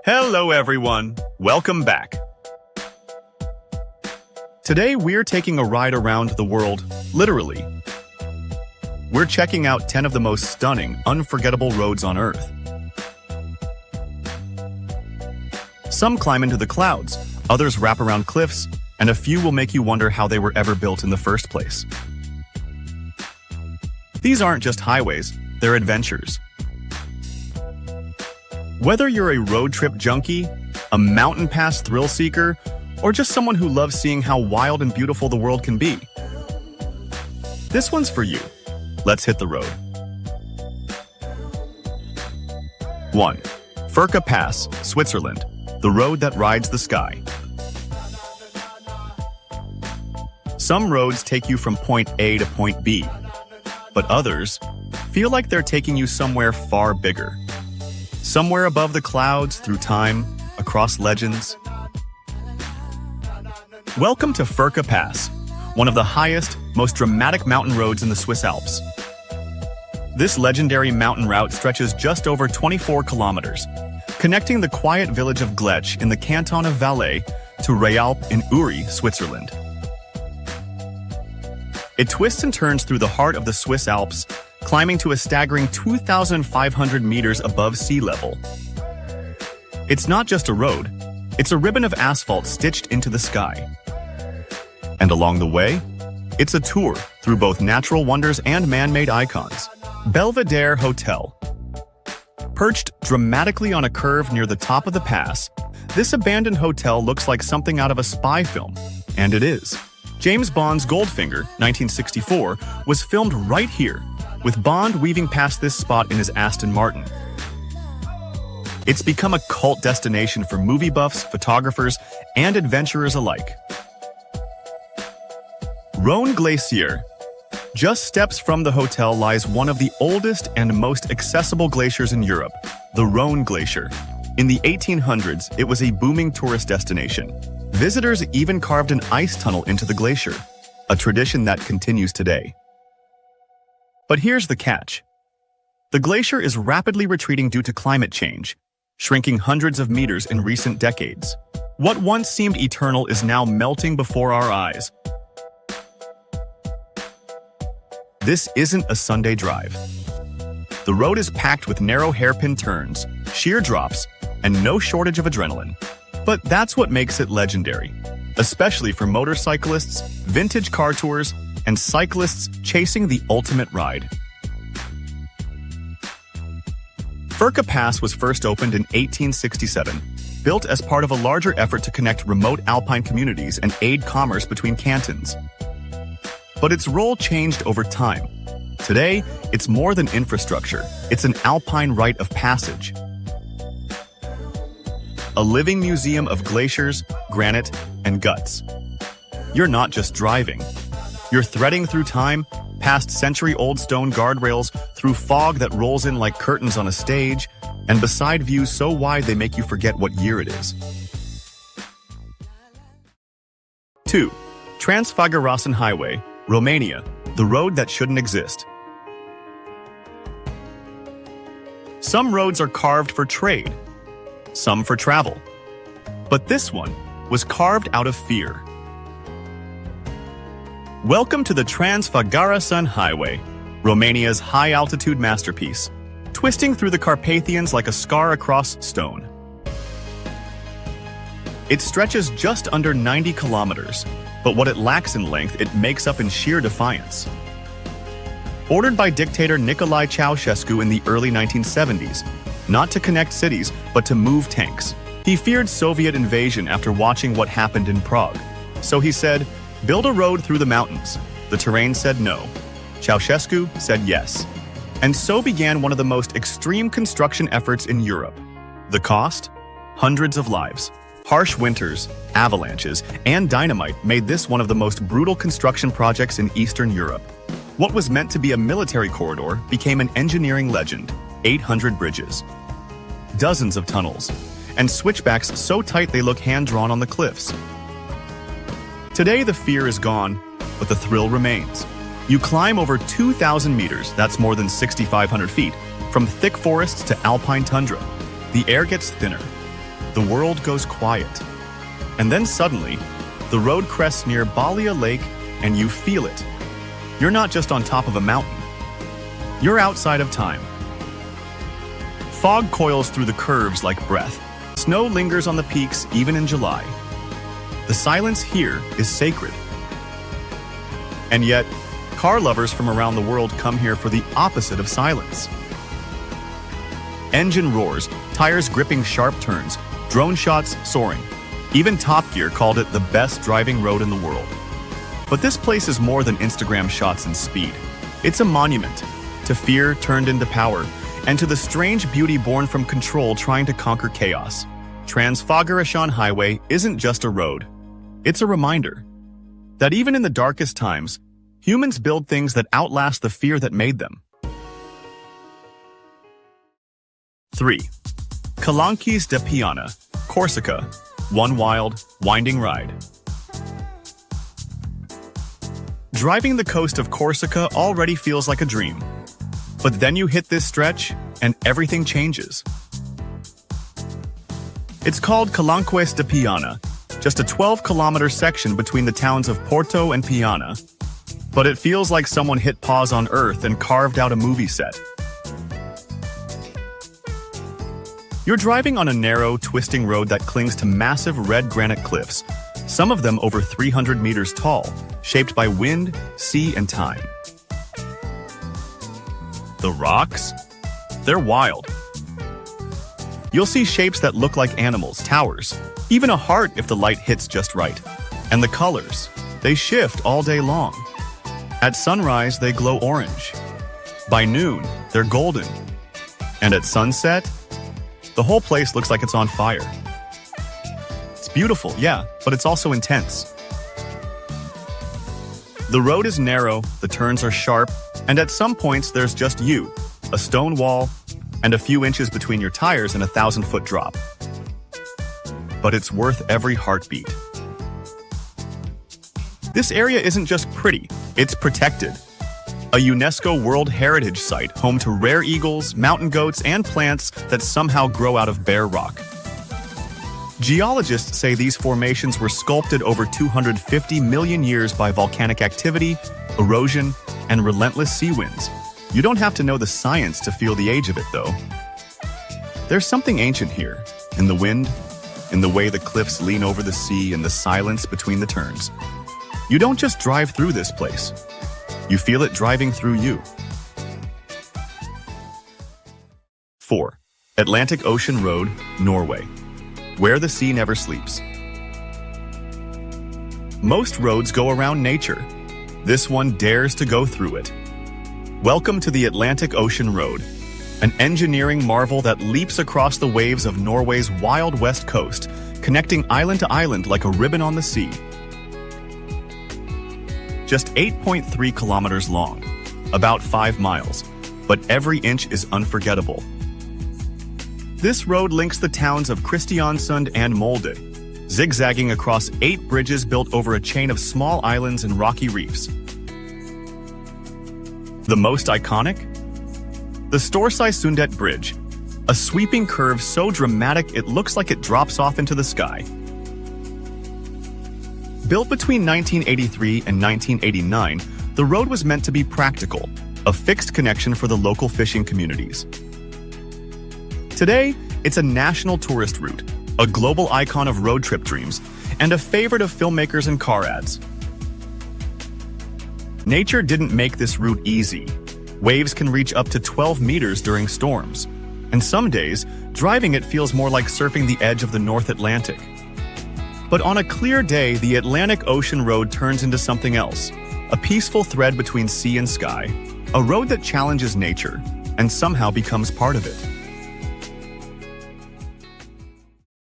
Hello everyone, welcome back. Today we're taking a ride around the world, literally. We're checking out 10 of the most stunning, unforgettable roads on Earth. Some climb into the clouds, others wrap around cliffs, and a few will make you wonder how they were ever built in the first place. These aren't just highways, they're adventures. Whether you're a road trip junkie, a mountain pass thrill seeker, or just someone who loves seeing how wild and beautiful the world can be, this one's for you. Let's hit the road. 1. Furka Pass, Switzerland, the road that rides the sky. Some roads take you from point A to point B, but others feel like they're taking you somewhere far bigger. Somewhere above the clouds, through time, across legends. Welcome to Furka Pass, one of the highest, most dramatic mountain roads in the Swiss Alps. This legendary mountain route stretches just over 24 kilometers, connecting the quiet village of Glech in the canton of Valais to Réalpes in Uri, Switzerland. It twists and turns through the heart of the Swiss Alps, climbing to a staggering 2,500 meters above sea level. It's not just a road, it's a ribbon of asphalt stitched into the sky. And along the way, it's a tour through both natural wonders and man-made icons. Belvedere Hotel. Perched dramatically on a curve near the top of the pass, this abandoned hotel looks like something out of a spy film, and it is. James Bond's Goldfinger, 1964, was filmed right here, with Bond weaving past this spot in his Aston Martin. It's become a cult destination for movie buffs, photographers, and adventurers alike. Rhone Glacier. Just steps from the hotel lies one of the oldest and most accessible glaciers in Europe, the Rhone Glacier. In the 1800s, it was a booming tourist destination. Visitors even carved an ice tunnel into the glacier, a tradition that continues today. But here's the catch. The glacier is rapidly retreating due to climate change, shrinking hundreds of meters in recent decades. What once seemed eternal is now melting before our eyes. This isn't a Sunday drive. The road is packed with narrow hairpin turns, sheer drops, and no shortage of adrenaline. But that's what makes it legendary, especially for motorcyclists, vintage car tours, and cyclists chasing the ultimate ride. Furka Pass was first opened in 1867, built as part of a larger effort to connect remote alpine communities and aid commerce between cantons. But its role changed over time. Today, it's more than infrastructure, it's an alpine rite of passage. A living museum of glaciers, granite, and guts. You're not just driving. You're threading through time, past century-old stone guardrails, through fog that rolls in like curtains on a stage, and beside views so wide they make you forget what year it is. 2. Transfagarasan Highway, Romania, the road that shouldn't exist. Some roads are carved for trade, some for travel. But this one was carved out of fear. Welcome to the Transfagarasan Highway, Romania's high-altitude masterpiece, twisting through the Carpathians like a scar across stone. It stretches just under 90 kilometers, but what it lacks in length, it makes up in sheer defiance. Ordered by dictator Nicolae Ceausescu in the early 1970s, not to connect cities, but to move tanks. He feared Soviet invasion after watching what happened in Prague. So he said, "Build a road through the mountains." The terrain said no. Ceausescu said yes. And so began one of the most extreme construction efforts in Europe. The cost? Hundreds of lives. Harsh winters, avalanches, and dynamite made this one of the most brutal construction projects in Eastern Europe. What was meant to be a military corridor became an engineering legend. 800 bridges, dozens of tunnels, and switchbacks so tight they look hand-drawn on the cliffs. Today the fear is gone, but the thrill remains. You climb over 2,000 meters, that's more than 6,500 feet, from thick forests to alpine tundra. The air gets thinner. the world goes quiet. And then suddenly, the road crests near Balia Lake and you feel it. You're not just on top of a mountain. You're outside of time. Fog coils through the curves like breath. Snow lingers on the peaks even in July. The silence here is sacred. And yet, car lovers from around the world come here for the opposite of silence. Engine roars, tires gripping sharp turns, drone shots soaring. Even Top Gear called it the best driving road in the world. But this place is more than Instagram shots and speed. It's a monument to fear turned into power, and to the strange beauty born from control trying to conquer chaos. Transfagarasan Highway isn't just a road. It's a reminder that even in the darkest times, humans build things that outlast the fear that made them. 3. Calanques de Piana, Corsica. One wild, winding ride. Driving the coast of Corsica already feels like a dream. But then you hit this stretch, and everything changes. It's called Calanques de Piana, just a 12-kilometer section between the towns of Porto and Piana. But it feels like someone hit pause on Earth and carved out a movie set. You're driving on a narrow, twisting road that clings to massive red granite cliffs, some of them over 300 meters tall, shaped by wind, sea, and time. The rocks? They're wild. You'll see shapes that look like animals, towers, even a heart if the light hits just right. And the colors, they shift all day long. At sunrise, they glow orange. By noon, they're golden. And at sunset, the whole place looks like it's on fire. It's beautiful, yeah, but it's also intense. The road is narrow, the turns are sharp, and at some points there's just you, a stone wall, and a few inches between your tires and a 1,000-foot drop. But it's worth every heartbeat. This area isn't just pretty, it's protected. A UNESCO World Heritage Site home to rare eagles, mountain goats, and plants that somehow grow out of bare rock. Geologists say these formations were sculpted over 250 million years by volcanic activity, erosion, and relentless sea winds. You don't have to know the science to feel the age of it, though. There's something ancient here, in the wind, in the way the cliffs lean over the sea, and the silence between the turns. You don't just drive through this place. You feel it driving through you. 4. Atlantic Ocean Road, Norway, where the sea never sleeps. Most roads go around nature. This one dares to go through it. Welcome to the Atlantic Ocean Road, an engineering marvel that leaps across the waves of Norway's wild west coast, connecting island to island like a ribbon on the sea. Just 8.3 kilometers long, about 5 miles, but every inch is unforgettable. This road links the towns of Kristiansund and Molde, zigzagging across 8 bridges built over a chain of small islands and rocky reefs. The most iconic? The Storsøysundet Bridge, a sweeping curve so dramatic it looks like it drops off into the sky. Built between 1983 and 1989, the road was meant to be practical, a fixed connection for the local fishing communities. Today, it's a national tourist route, a global icon of road trip dreams, and a favorite of filmmakers and car ads. Nature didn't make this route easy. Waves can reach up to 12 meters during storms, and some days, driving it feels more like surfing the edge of the North Atlantic. But on a clear day, the Atlantic Ocean Road turns into something else, a peaceful thread between sea and sky, a road that challenges nature and somehow becomes part of it.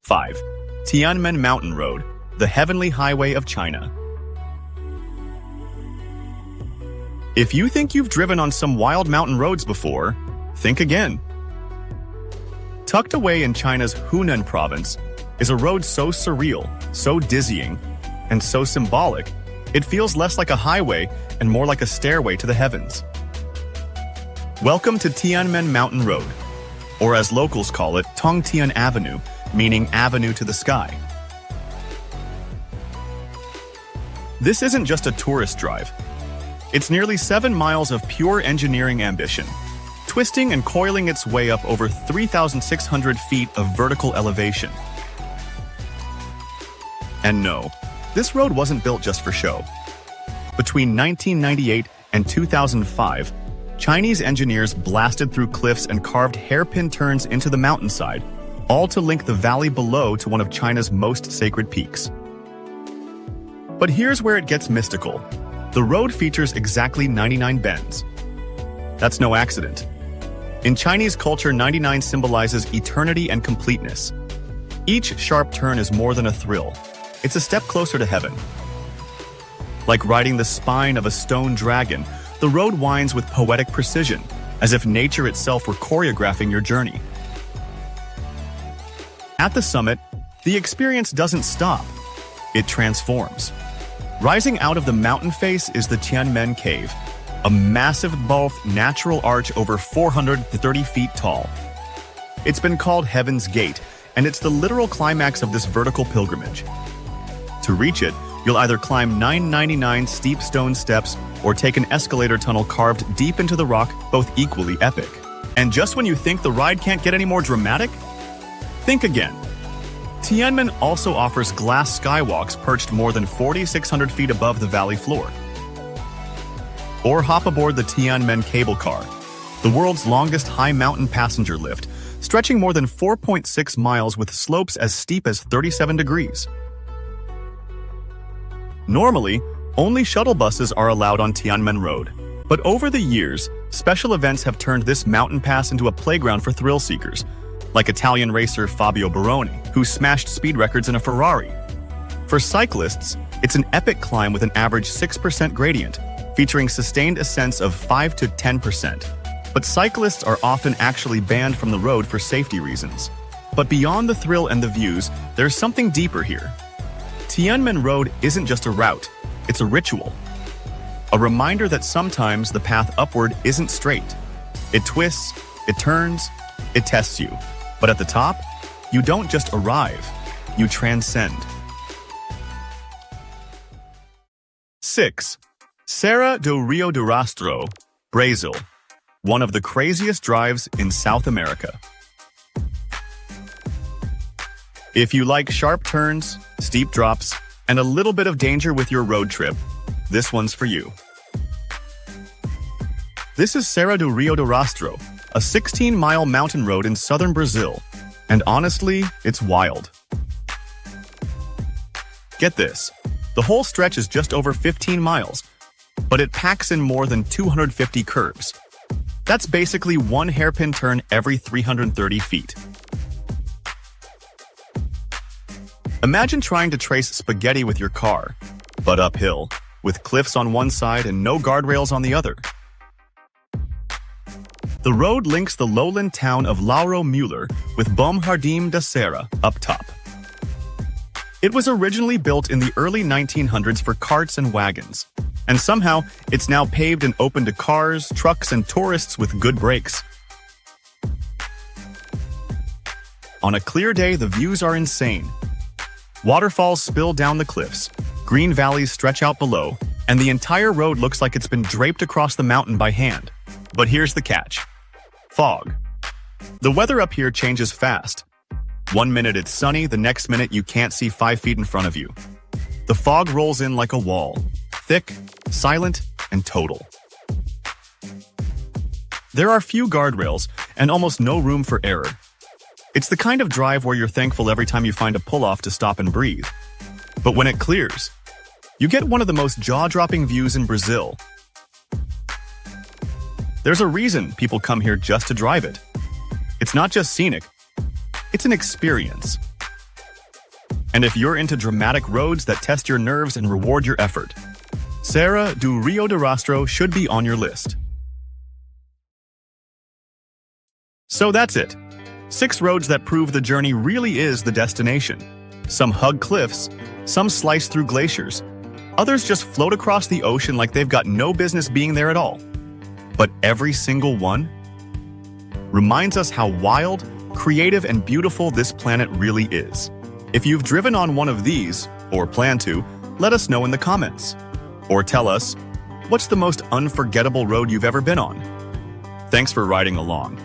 5. Tianmen Mountain Road, the heavenly highway of China. If you think you've driven on some wild mountain roads before, think again. Tucked away in China's Hunan province is a road so surreal, so dizzying, and so symbolic, it feels less like a highway and more like a stairway to the heavens. Welcome to Tianmen Mountain Road, or as locals call it, Tongtian Avenue, meaning avenue to the sky. This isn't just a tourist drive. It's nearly 7 miles of pure engineering ambition, twisting and coiling its way up over 3,600 feet of vertical elevation. And no, this road wasn't built just for show. Between 1998 and 2005, Chinese engineers blasted through cliffs and carved hairpin turns into the mountainside, all to link the valley below to one of China's most sacred peaks. But here's where it gets mystical. The road features exactly 99 bends. That's no accident. In Chinese culture, 99 symbolizes eternity and completeness. Each sharp turn is more than a thrill. It's a step closer to heaven. Like riding the spine of a stone dragon, the road winds with poetic precision, as if nature itself were choreographing your journey. At the summit, the experience doesn't stop. It transforms. Rising out of the mountain face is the Tianmen Cave, a massive both natural arch over 430 feet tall. It's been called Heaven's Gate, and it's the literal climax of this vertical pilgrimage. To reach it, you'll either climb 999 steep stone steps or take an escalator tunnel carved deep into the rock, both equally epic. And just when you think the ride can't get any more dramatic, think again. Tianmen also offers glass skywalks perched more than 4,600 feet above the valley floor. Or hop aboard the Tianmen cable car, the world's longest high mountain passenger lift, stretching more than 4.6 miles with slopes as steep as 37 degrees. Normally, only shuttle buses are allowed on Tianmen Road, but over the years, special events have turned this mountain pass into a playground for thrill seekers, like Italian racer Fabio Baroni, who smashed speed records in a Ferrari. For cyclists, it's an epic climb with an average 6% gradient, featuring sustained ascents of 5 to 10%. But cyclists are often actually banned from the road for safety reasons. But beyond the thrill and the views, there's something deeper here. Tianmen Road isn't just a route, it's a ritual. A reminder that sometimes the path upward isn't straight. It twists, it turns, it tests you. But at the top, you don't just arrive, you transcend. 6. Serra do Rio do Rastro, Brazil, one of the craziest drives in South America. If you like sharp turns, steep drops, and a little bit of danger with your road trip, this one's for you. This is Serra do Rio do Rastro, a 16-mile mountain road in southern Brazil, and honestly, it's wild. Get this, the whole stretch is just over 15 miles, but it packs in more than 250 curves. That's basically one hairpin turn every 330 feet. Imagine trying to trace spaghetti with your car, but uphill, with cliffs on one side and no guardrails on the other. The road links the lowland town of Lauro Müller with Bom Jardim da Serra up top. It was originally built in the early 1900s for carts and wagons, and somehow it's now paved and open to cars, trucks, and tourists with good brakes. On a clear day, the views are insane. Waterfalls spill down the cliffs, green valleys stretch out below, and the entire road looks like it's been draped across the mountain by hand. But here's the catch. Fog. The weather up here changes fast. One minute it's sunny, the next minute you can't see 5 feet in front of you. The fog rolls in like a wall, thick, silent, and total. There are few guardrails and almost no room for error. It's the kind of drive where you're thankful every time you find a pull-off to stop and breathe. But when it clears, you get one of the most jaw-dropping views in Brazil. There's a reason people come here just to drive it. It's not just scenic, it's an experience. And if you're into dramatic roads that test your nerves and reward your effort, Serra do Rio do Rastro should be on your list. So that's it. 6 roads that prove the journey really is the destination. Some hug cliffs, some slice through glaciers, others just float across the ocean like they've got no business being there at all. But every single one reminds us how wild, creative and beautiful this planet really is. If you've driven on one of these, or plan to, let us know in the comments. Or tell us, what's the most unforgettable road you've ever been on? Thanks for riding along.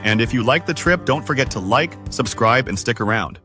And if you like the trip, don't forget to like, subscribe, and stick around.